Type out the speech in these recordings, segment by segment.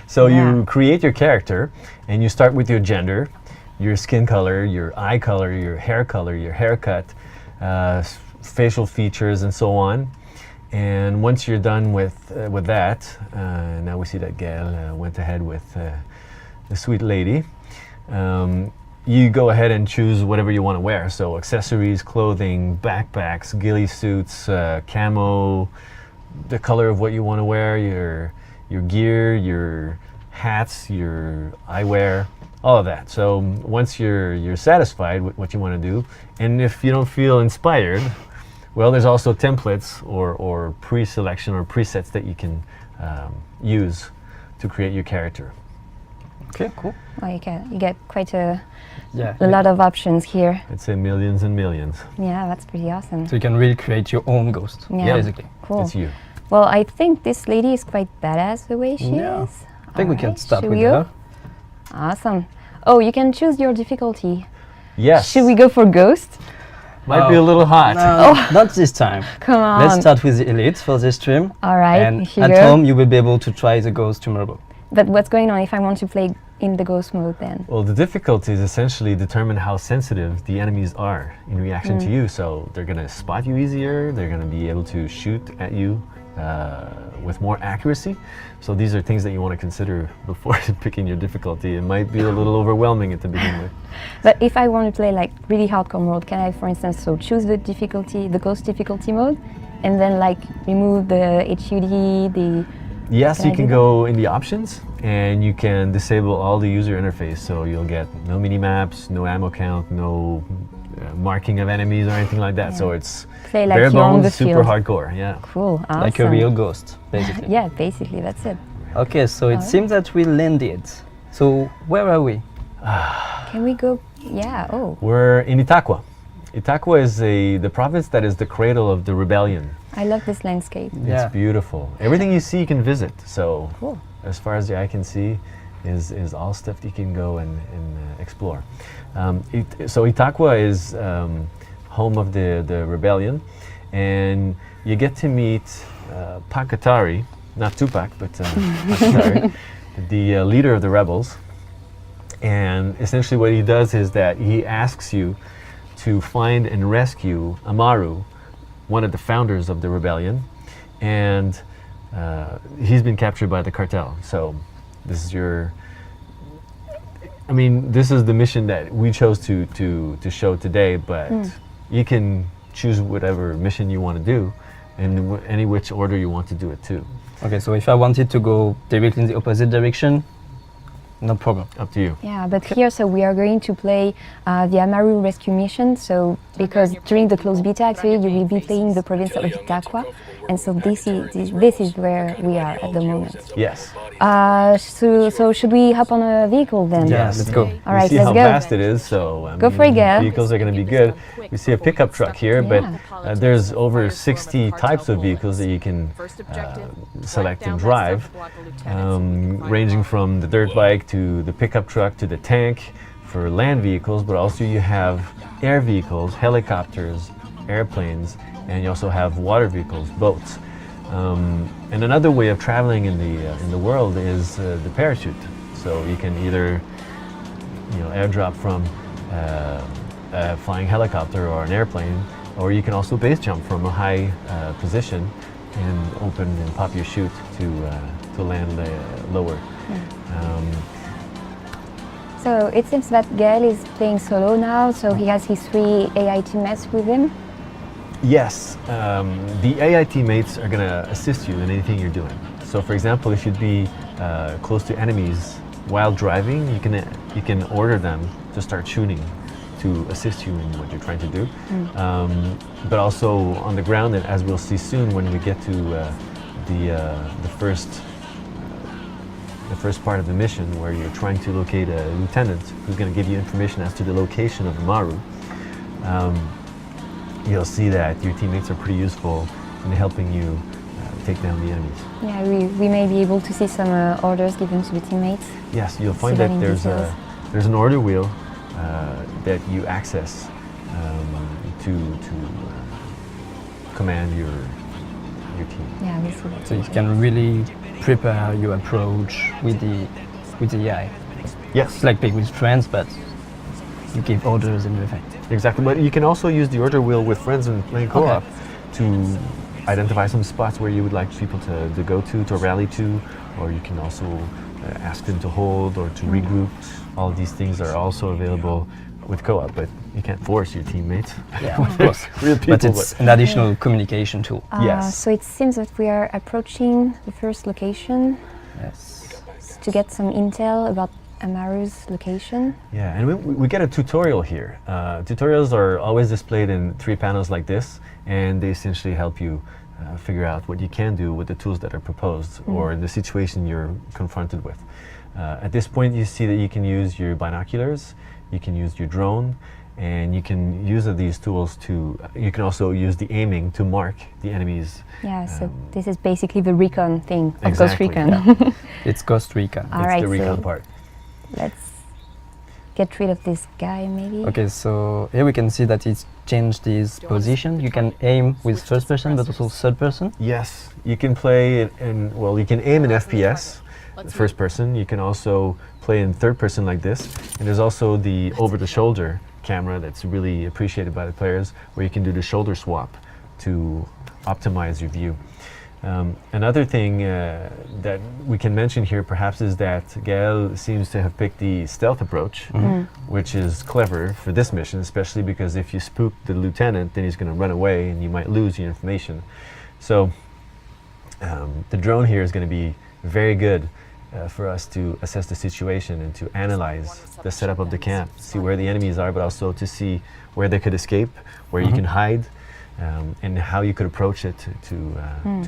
So you create your character, and you start with your gender, your skin color, your eye color, your haircut, facial features, and so on. And once you're done with that, now we see that Gael went ahead with the sweet lady. You go ahead and choose whatever you want to wear. So accessories, clothing, backpacks, ghillie suits, camo, the color of what you want to wear, your gear, your hats, your eyewear, all of that. So once you're satisfied with what you want to do, and if you don't feel inspired, well, there's also templates or pre-selection or presets that you can use to create your character. Okay, cool. Well, you get quite a lot of options here. I'd say millions and millions. Yeah, that's pretty awesome. So you can really create your own ghost. Yeah, basically. Cool. It's you. Well, I think this lady is quite badass the way she is. I think we can start Should with we go? her. Awesome. Oh, you can choose your difficulty. Yes. Should we go for ghost? Might be a little hot. No, not this time. Come on. Let's start with the elite for this stream. All right. And here at you go. home, you will be able to try the ghost tomorrow. But what's going on if I want to play in the ghost mode then? Well, the difficulties essentially determine how sensitive the enemies are in reaction to you. So they're going to spot you easier. They're going to be able to shoot at you with more accuracy. So these are things that you want to consider before picking your difficulty. It might be a little overwhelming at the beginning. But if I want to play like really hardcore mode, can I, for instance, so choose the difficulty, the ghost difficulty mode, and then like remove the HUD, the... Yes, you can go in the options and you can disable all the user interface. So you'll get no mini maps, no ammo count, no marking of enemies or anything like that. So it's play like bare you're on the bones, super field. hardcore. Yeah. Cool, awesome. Like a real ghost, basically. Yeah, basically, that's it. Okay, so it seems that we landed. So where are we? Can we go? Yeah, oh. We're in Itaqua. Itaqua is the province that is the cradle of the rebellion. I love this landscape. Yeah. It's beautiful. Everything you see you can visit. So Cool. as far as the eye can see is all stuff that you can go and explore. So Itaqua is home of the rebellion, and you get to meet Pancatari, not Tupac, but Pancatari, the leader of the rebels. And essentially what he does is that he asks you to find and rescue Amaru, one of the founders of the rebellion, and he's been captured by the cartel. So this is this is the mission that we chose to show today, but you can choose whatever mission you want to do and any which order you want to do it too. Okay, so if I wanted to go directly in the opposite direction, no problem. Up to you. Yeah, but here, so we are going to play the Amaru rescue mission. So because during the closed beta, actually, you will be playing the province of Itaqua, and so this is where we are at the moment. Yes. So should we hop on a vehicle then? Yeah, let's go. All right, see let's how go. fast it is, so Go for it, Gael. vehicles are going to be good. You see a pickup truck here, but there's over 60 types of vehicles that you can select and drive, ranging from the dirt bike to the pickup truck to the tank for land vehicles, but also you have air vehicles, helicopters, airplanes, and you also have water vehicles, boats. And another way of traveling in the world is the parachute. So you can either airdrop from a flying helicopter or an airplane, or you can also base jump from a high position and open and pop your chute to land lower. So it seems that Gael is playing solo now, so he has his 3 AI teammates with him. Yes, the AI teammates are going to assist you in anything you're doing. So for example, if you'd be close to enemies while driving, you can order them to start shooting to assist you in what you're trying to do. But also on the ground, and as we'll see soon when we get to the first part of the mission, where you're trying to locate a lieutenant who's going to give you information as to the location of Amaru. You'll see that your teammates are pretty useful in helping you take down the enemies. Yeah, we may be able to see some orders given to the teammates. Yes, you'll find that there's an order wheel that you access to command your team. Yeah, we see that. So you can really prepare your approach with the AI. Yes, It's like playing with friends, but you give orders and everything. exactly. But you can also use the order wheel with friends and playing co-op to identify some spots where you would like people to go to rally to, or you can also ask them to hold or to regroup. All of these things are also available with co-op, but you can't force your teammates. Yeah, of course. Real people, But it's an additional communication tool. Yes. So it seems that we are approaching the first location Yes. to get some intel about Amaru's location. Yeah, and we get a tutorial here. Tutorials are always displayed in 3 panels like this, and they essentially help you figure out what you can do with the tools that are proposed or in the situation you're confronted with. At this point, you see that you can use your binoculars, you can use your drone, and you can use these tools to, you can also use the aiming to mark the enemies. Yeah, so this is basically the recon thing of Exactly, Ghost Recon. It's Ghost Recon. All It's right, the recon so part. let's get rid of this guy maybe. Okay, so here we can see that it's changed his position. You can aim with first person, but also third person. Yes, you can play it in, well, you can aim in FPS, first person. You can also play in third person like this. And there's also the over-the-shoulder camera that's really appreciated by the players, where you can do the shoulder swap to optimize your view. Another thing that we can mention here perhaps is that Gael seems to have picked the stealth approach, which is clever for this mission, especially because if you spook the lieutenant, then he's going to run away and you might lose your information. So the drone here is going to be very good for us to assess the situation and to analyze the setup of the camp, see where the enemies are, but also to see where they could escape, where you can hide, and how you could approach it to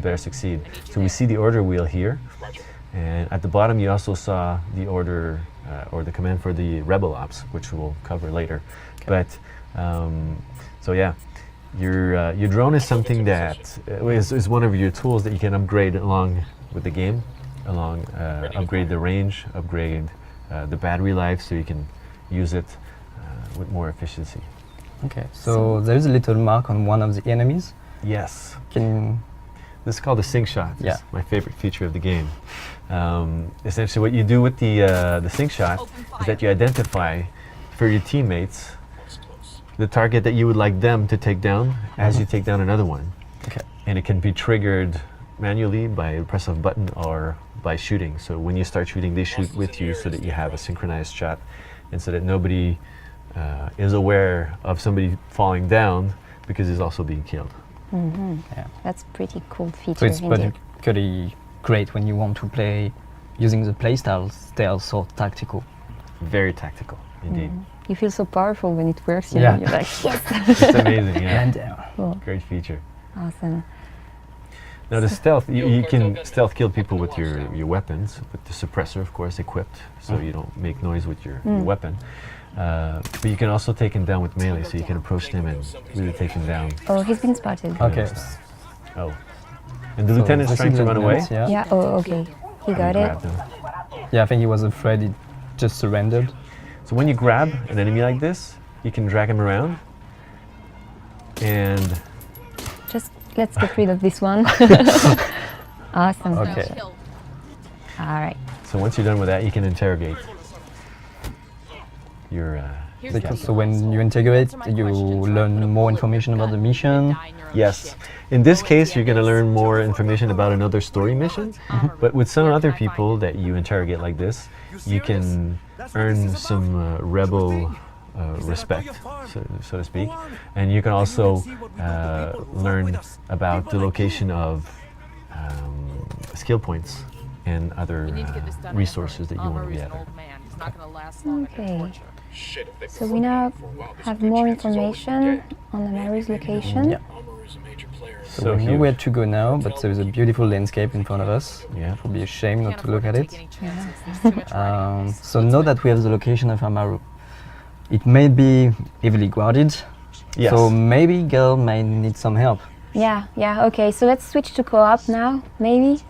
better succeed. So we see the order wheel here, and at the bottom you also saw the order or the command for the rebel ops, which we'll cover later. But so yeah, your drone is something that is one of your tools that you can upgrade along with the game, upgrade the range, upgrade the battery life, so you can use it with more efficiency. Okay, so there is a little mark on one of the enemies. Yes. This is called the sync shot. Yeah. It's my favorite feature of the game. Essentially what you do with the sync shot is that you identify for your teammates the target that you would like them to take down as you take down another one. Okay. And it can be triggered manually by a press of a button or by shooting. So when you start shooting, they shoot with you so that you have a synchronized shot, and so that nobody is aware of somebody falling down because he's also being killed. Yeah. That's a pretty cool So feature it's indeed. particularly great when you want to play using the playstyle stealth or tactical. Very tactical, indeed. You feel so powerful when it works, Yeah. you're like, yes! It's amazing, yeah. And Cool. Great feature. Awesome. Now the stealth, you can stealth kill people with your weapons, with the suppressor, of course, equipped, so you don't make noise with your weapon. But you can also take him down with melee, so you can approach him and really take him down. Oh, he's been spotted. okay. Oh. And the lieutenant's this trying is to run away. lieutenant, Yeah. Yeah, oh, okay. He got it. Grabbed him. Yeah, I think he was afraid. He just surrendered. So when you grab an enemy like this, you can drag him around, and Just let's get rid of this one. Awesome. Okay. All right. so once you're done with that, you can interrogate your Because so when you integrate, you learn more information about the mission. Yes. In this case, you're going to learn more information about another story mission, but with some other people that you interrogate like this, you can earn some rebel respect, so to speak, and you can also learn about the location of skill points and other resources that you want to gather. Okay. So we now have more information on Amaru's location. Yeah. So So we know huge. where to go now, but there is a beautiful landscape in front of us. Yeah. It would be a shame not to look at it. So now that we have the location of Amaru, it may be heavily guarded. Yes. So maybe Gail might need some help. Yeah, okay. So let's switch to co-op now, maybe.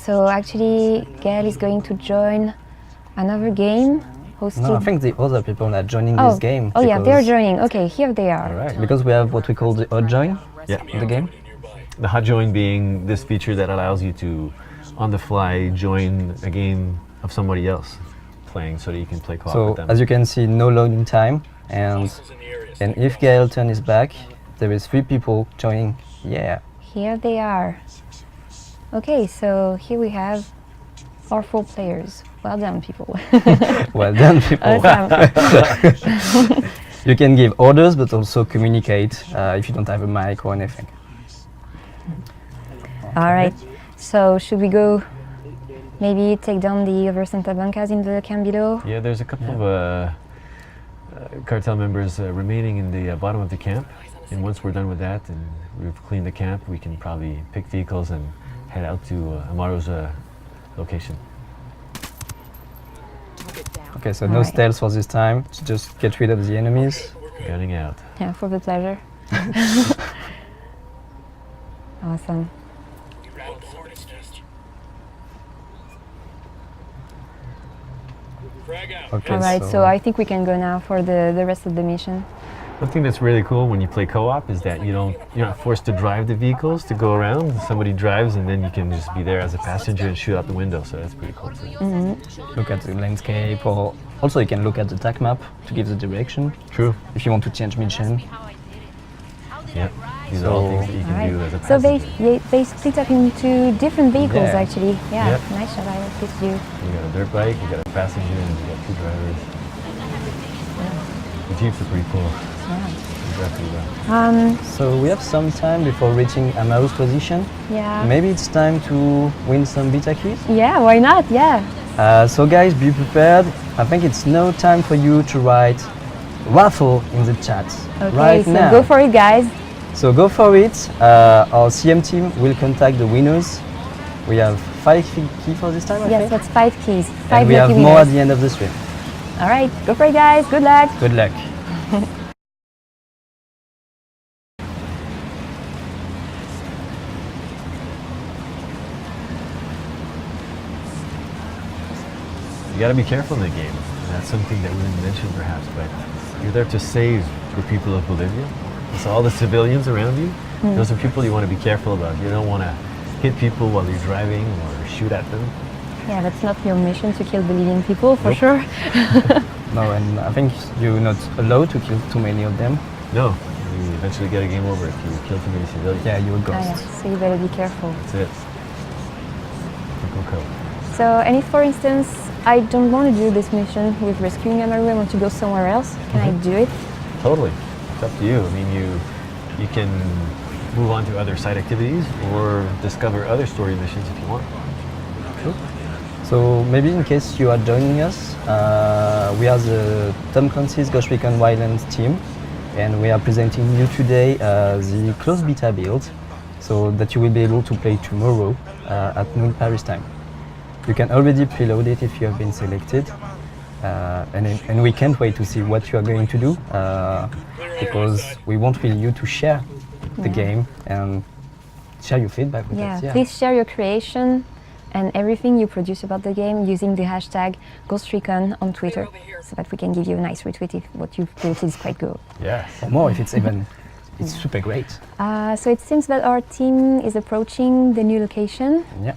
So actually, Gail is going to join another game hosted. No, I think the other people are joining this game. Oh yeah, they're because- joining. Okay, here they are. All right. Because we have what we call the odd join Yeah. in the game. The hot join being this feature that allows you to, on the fly, join a game of somebody else playing so that you can play co-op So with them. as you can see, no loading time, and if Gaelton is back, there is 3 people joining. Yeah. Here they are. Okay, so here we have our 4 players. Well done, people. Well done, people. Awesome. You can give orders, but also communicate if you don't have a mic or anything. All right. So should we go? Maybe take down the other Santa Blancas in the camp below. Yeah, there's a couple of cartel members remaining in the bottom of the camp. And once we're done with that and we've cleaned the camp, we can probably pick vehicles and head out to Amaro's location. Okay, so All no right. stealth for this time. Just get rid of the enemies. Gunning out. Yeah, for the pleasure. Awesome. Okay, All right, so I think we can go now for the rest of the mission. One thing that's really cool when you play co-op is that you're not forced to drive the vehicles to go around. Somebody drives and then you can just be there as a passenger and shoot out the window. So that's pretty cool too. look at the landscape, or also you can look at the TAC map to give the direction True. if you want to change mission. Yeah. These are all things that you All can right. do as a So passenger. they split up into different vehicles Yeah. actually. Yeah, Yep. nice shot. I like this view. You got a dirt bike, you got a passenger, and you got 2 drivers. The Jeeps are pretty cool. They drive pretty well. So we have some time before reaching Amaru's position. Yeah. Maybe it's time to win some beta keys. Yeah, why not? Yeah. So guys, be prepared. I think it's no time for you to write raffle in the chat Okay, right so now. go for it, guys. So go for it. Our CM team will contact the winners. We have 5 keys for this time, I Yes, think. that's 5 keys. 5 And we have lucky more at winners. the end of the stream. All right, go for it, guys. Good luck. Good luck. You got to be careful in the game. And that's something that we didn't mention perhaps, but you're there to save the people of Bolivia. So all the civilians around you, those are people you want to be careful about. You don't want to hit people while you're driving or shoot at them. Yeah, that's not your mission to kill Bolivian people, for Nope. sure. No, and I think you're not allowed to kill too many of them. No, you eventually get a game over if you kill too many civilians. Yeah, you're a Ah, ghost. yeah, so you better be careful. That's it. Typical code. So, and if, for instance, I don't want to do this mission with rescuing Amaru, I want to go somewhere else, can I do it? Totally. It's up to you. I mean, you can move on to other side activities or discover other story missions if you want. So maybe in case you are joining us, we are the Tom Clancy's RECON Wildlands team, and we are presenting you today the closed beta build, so that you will be able to play tomorrow at noon Paris time. You can already preload it if you have been selected, and we can't wait to see what you are going to do, because we want really you to share the game and share your feedback with Yeah, us. please share your creation and everything you produce about the game using the hashtag GhostRecon on Twitter, so that we can give you a nice retweet if what you've created is quite good. Yes. Or more if it's even, it's super great. So it seems that our team is approaching the new location. Yeah.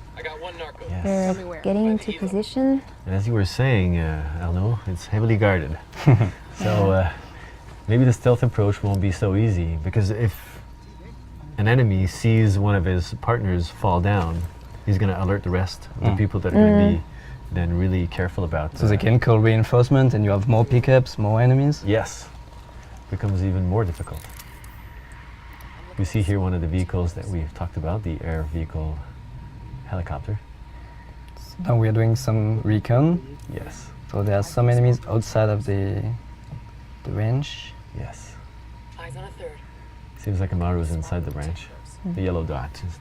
Yes. They're getting into position. And as you were saying, Arnaud, it's heavily guarded. So maybe the stealth approach won't be so easy, because if an enemy sees one of his partners fall down, he's going to alert the rest of the people that are going to be then really careful about. So they can call reinforcement and you have more pickups, more enemies. Yes, becomes even more difficult. We see here one of the vehicles that we've talked about, the air vehicle helicopter. Now we are doing some recon. Yes, So there are some enemies outside of the range. yes. Eyes on a third. Seems like Amaru is inside the branch. The yellow dot is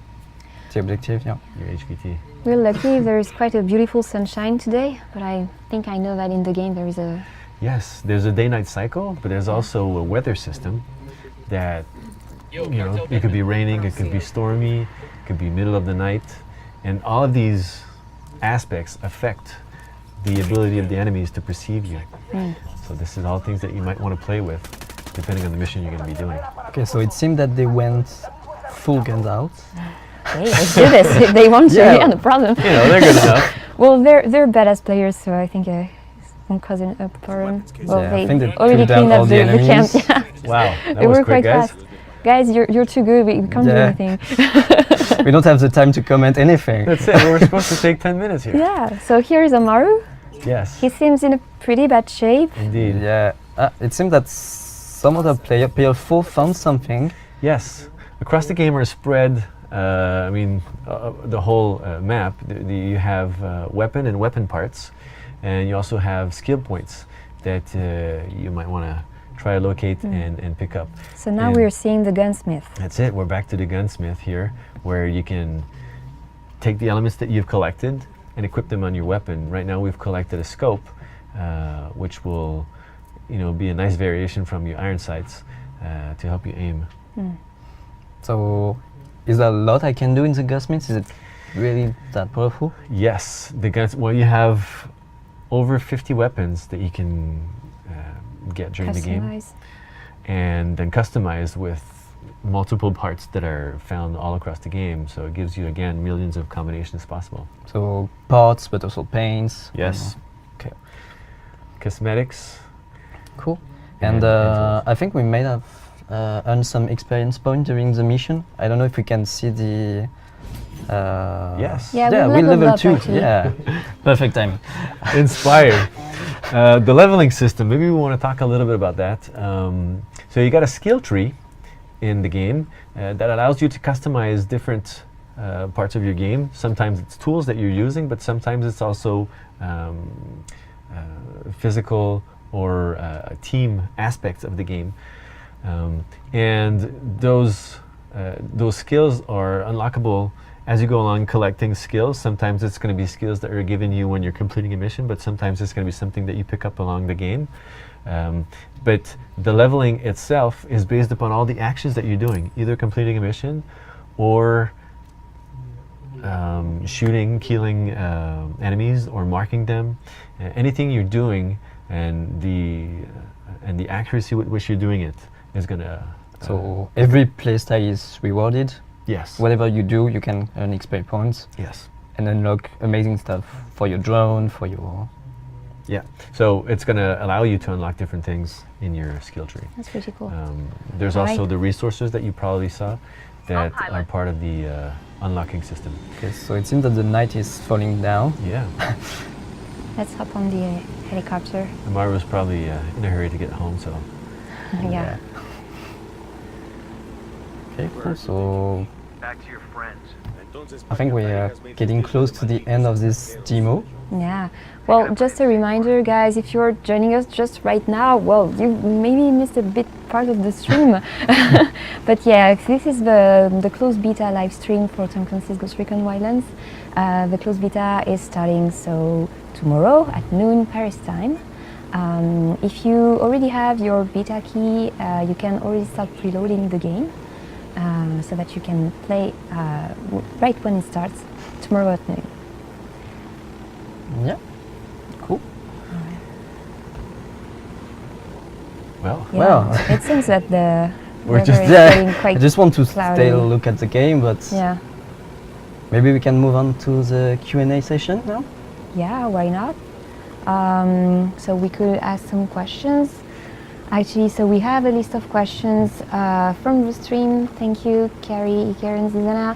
The objective, yeah. your HVT. We're lucky, there's quite a beautiful sunshine today, but I think I know that in the game there is a... Yes, there's a day-night cycle, but there's also a weather system that, you know, it could be raining, it could be stormy, it could be middle of the night, and all of these aspects affect the ability of the enemies to perceive you. So this is all things that you might want to play with, depending on the mission you're going to be doing. Okay, so it seemed that they went full guns out. Okay, let's do this. If they want to, Yeah. yeah, no problem. You know, they're good enough. Well, they're badass players, so I think won't cause a problem. Well, Yeah, I they think they already killed down cleaned all up the the camp. enemies. Yeah. Wow, that They was were quick, quite guys. fast. Guys, you're too good. We can't do Yeah. anything. We don't have the time to comment anything. That's it. We're supposed to take 10 minutes here. Yeah. So here is Amaru. Yes, He seems in a pretty bad shape. indeed. Yeah, it seems that some other player 4 found something. Yes, across the game are spread. The whole map. You have weapon and weapon parts, and you also have skill points that you might want to try to locate and pick up. So now And we're seeing the gunsmith. that's it. We're back to the gunsmith here, where you can take the elements that you've collected and equip them on your weapon. Right now, we've collected a scope, which will, be a nice variation from your iron sights to help you aim. So, is there a lot I can do in the gunsmith? Is it really that powerful? Yes, the guns. Well, you have over 50 weapons that you can get during the game, Customize. and then customize with multiple parts that are found all across the game. So it gives you again millions of combinations possible. So, parts, but also paints. Yes. Okay. Cosmetics. Cool. And And tools. I think we may have earned some experience point during the mission. I don't know if we can see the. Yes. Yeah, Yeah, we we leveled level up 2. actually. Yeah. Perfect timing. Inspired. The leveling system, maybe we want to talk a little bit about that. So you got a skill tree in the game that allows you to customize different parts of your game. Sometimes it's tools that you're using, but sometimes it's also physical or team aspects of the game. And those skills are unlockable as you go along collecting skills. Sometimes it's going to be skills that are given you when you're completing a mission, but sometimes it's going to be something that you pick up along the game. But the leveling itself is based upon all the actions that you're doing, either completing a mission or shooting, killing enemies or marking them. Anything you're doing and the accuracy with which you're doing it is going to... So, every playstyle is rewarded. yes. Whatever you do, you can earn experience points Yes. and unlock amazing stuff for your drone, for your. Yeah. So it's going to allow you to unlock different things in your skill tree. That's pretty cool. There's Right. also the resources that you probably saw that are part of the unlocking system. Okay, so it seems that the night is falling down. Yeah. Let's hop on the helicopter. Amaru was probably in a hurry to get home, so Yeah. Okay, cool. So Back to your friends. I think we are getting close to the end of this demo. Yeah. Well, just a reminder, guys, if you're joining us just right now, well, you maybe missed a bit part of the stream. But yeah, this is the closed beta live stream for Tom Clancy's Ghost Recon Wildlands. The closed beta is starting tomorrow at noon Paris time. If you already have your beta key, you can already start preloading the game so that you can play right when it starts tomorrow at noon. Yeah, cool. well. Yeah, Well. it seems that the We're weather just- is Yeah, getting quite I just want to cloudy. stay a look at the game, but Yeah. maybe we can move on to the Q&A session now. Yeah, why not? So we could ask some questions. Actually, so we have a list of questions from the stream. Thank you, Carrie, Karen, Zizana.